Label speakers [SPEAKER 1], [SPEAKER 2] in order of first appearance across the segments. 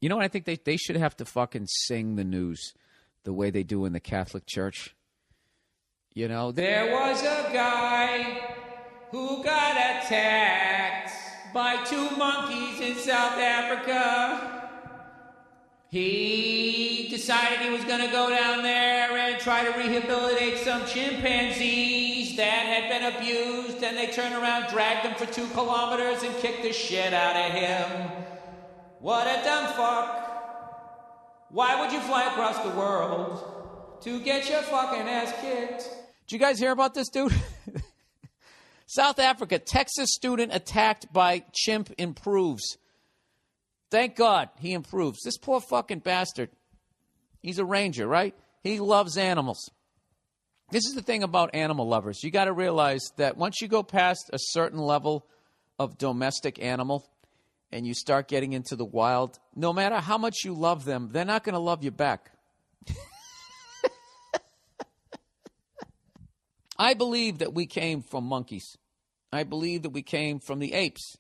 [SPEAKER 1] You know what I think they should have to fucking sing the news the way they do in the Catholic Church. You know, there was a guy who got attacked by 2 monkeys in South Africa. He decided he was going to go down there and try to rehabilitate some chimpanzees that had been abused, and they turned around, dragged him for 2 kilometers and kicked the shit out of him. What a dumb fuck. Why would you fly across the world to get your fucking ass kicked? Did you guys hear about this dude? South Africa, Texas student attacked by chimp improves. Thank God he improves. This poor fucking bastard, he's a ranger, right? He loves animals. This is the thing about animal lovers. You got to realize that once you go past a certain level of domestic animal and you start getting into the wild, no matter how much you love them, they're not going to love you back. I believe that we came from monkeys. I believe that we came from the apes.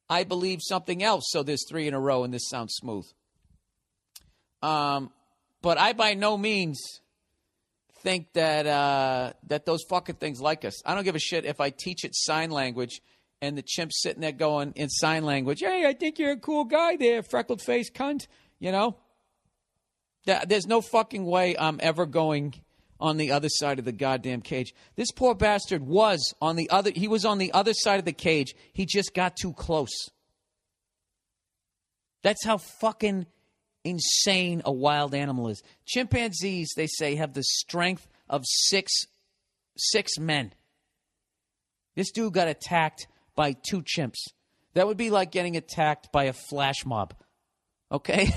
[SPEAKER 1] I believe something else, so there's 3 in a row, and this sounds smooth. But I by no means think that that those fucking things like us. I don't give a shit if I teach it sign language and the chimp's sitting there going in sign language, hey, I think you're a cool guy there, freckled-faced cunt, you know? There's no fucking way I'm ever going on the other side of the goddamn cage. This poor bastard was on the other, he was on the other side of the cage. He just got too close. That's how fucking insane a wild animal is. Chimpanzees, they say, have the strength of six men. This dude got attacked by 2 chimps. That would be like getting attacked by a flash mob. Okay?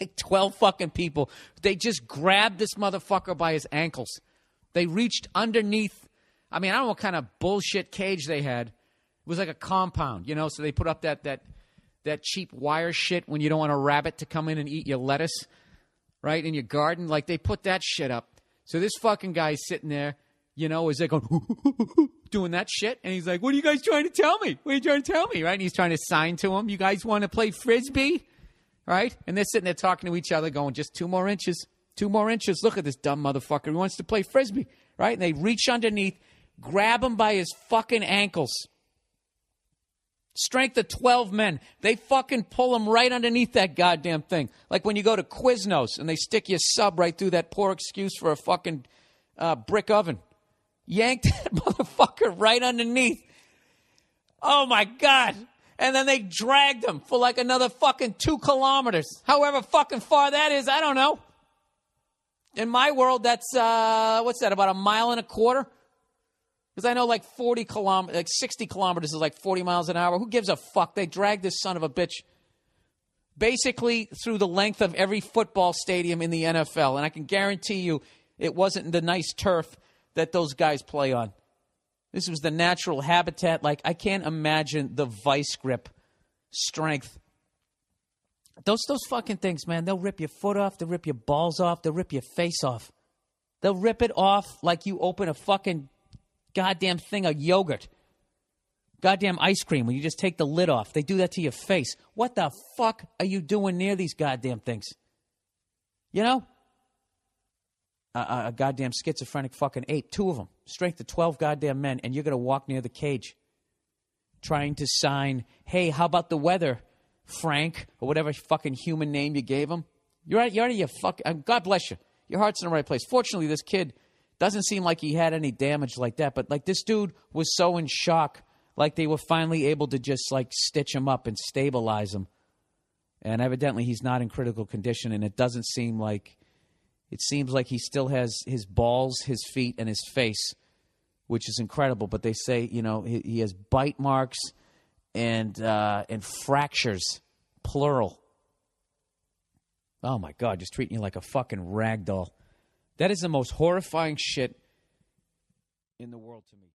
[SPEAKER 1] Like 12 fucking people. They just grabbed this motherfucker by his ankles. They reached underneath. I mean, I don't know what kind of bullshit cage they had. It was like a compound, you know, so they put up that cheap wire shit when you don't want a rabbit to come in and eat your lettuce, right, in your garden. Like, they put that shit up. So this fucking guy's sitting there, you know, is like going, doing that shit. And he's like, what are you guys trying to tell me? What are you trying to tell me, right? And he's trying to sign to him. You guys want to play Frisbee? Right? And they're sitting there talking to each other going, just 2 more inches, 2 more inches. Look at this dumb motherfucker. He wants to play Frisbee. Right? And they reach underneath, grab him by his fucking ankles. Strength of 12 men. They fucking pull him right underneath that goddamn thing. Like when you go to Quiznos and they stick your sub right through that poor excuse for a fucking brick oven. Yanked that motherfucker right underneath. Oh, my God. And then they dragged him for like another fucking 2 kilometers. However fucking far that is, I don't know. In my world, that's, what's that, about 1.25 miles? Because I know like 60 kilometers is like 40 miles an hour. Who gives a fuck? They dragged this son of a bitch basically through the length of every football stadium in the NFL. And I can guarantee you it wasn't the nice turf that those guys play on. This was the natural habitat. Like, I can't imagine the vice grip strength. Those fucking things, man, they'll rip your foot off. They'll rip your balls off. They'll rip your face off. They'll rip it off like you open a fucking goddamn thing of yogurt. Goddamn ice cream when you just take the lid off. They do that to your face. What the fuck are you doing near these goddamn things? You know? A goddamn schizophrenic fucking ape. 2 of them. Strength of 12 goddamn men. And you're going to walk near the cage trying to sign, hey, how about the weather, Frank? Or whatever fucking human name you gave him. You're out of your fucking... God bless you. Your heart's in the right place. Fortunately, this kid doesn't seem like he had any damage like that. But like this dude was so in shock. Like they were finally able to just like stitch him up and stabilize him. And evidently he's not in critical condition. And it doesn't seem like... It seems like he still has his balls, his feet, and his face, which is incredible. But they say, you know, he has bite marks and fractures, plural. Oh, my God, just treating you like a fucking rag doll. That is the most horrifying shit in the world to me.